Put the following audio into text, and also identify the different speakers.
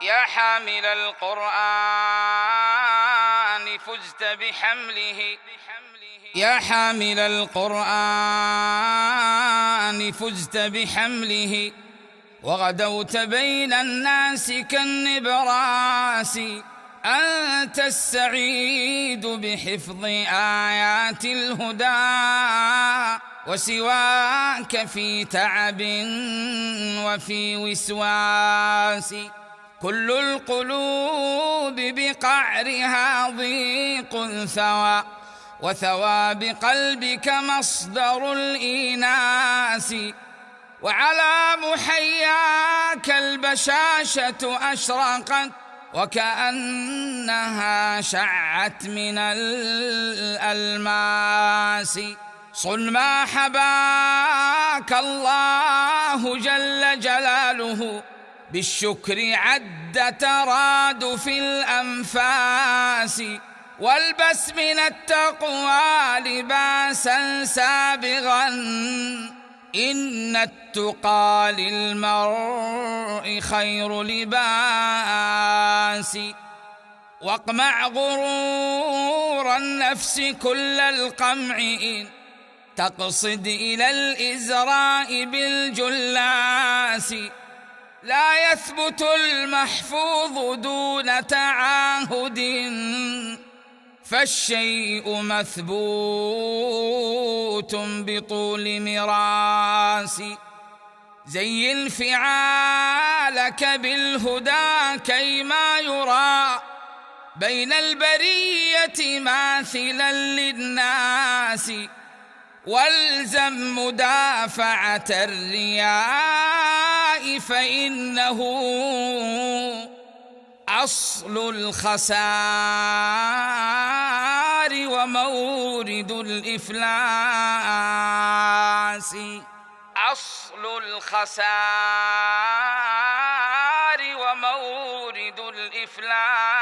Speaker 1: يا حامل القرآن فزت بحمله، يا حامل القرآن فزت بحمله، وغدوت بين الناس كالنبراس. أنت السعيد بحفظ آيات الهدى، وسواك في تعب وفي وسواس. كل القلوب بقعرها ضيق ثوى، وثوى بقلبك مصدر الإيناس. وعلى محياك البشاشة أشرقت، وكأنها شعت من الألماس. صن ما حباك الله جل جلاله، بالشكر عد ترادف الأنفاس. والبس من التقوى لباسا سابغا، إن التقى للمرء خير لباس. واقمع غرور النفس كل القمع، إن تقصد إلى الإزراء بالجلاس. لا يثبت المحفوظ دون تعاهد، فالشيء مثبوت بطول مراس. زين فعالك بالهدى كيما يرى بين البرية ماثلا للناس. والزم مدافعة الرياء، فإنه أصل الخسار ومورد الإفلاس. أصل الخسار ومورد الإفلاس.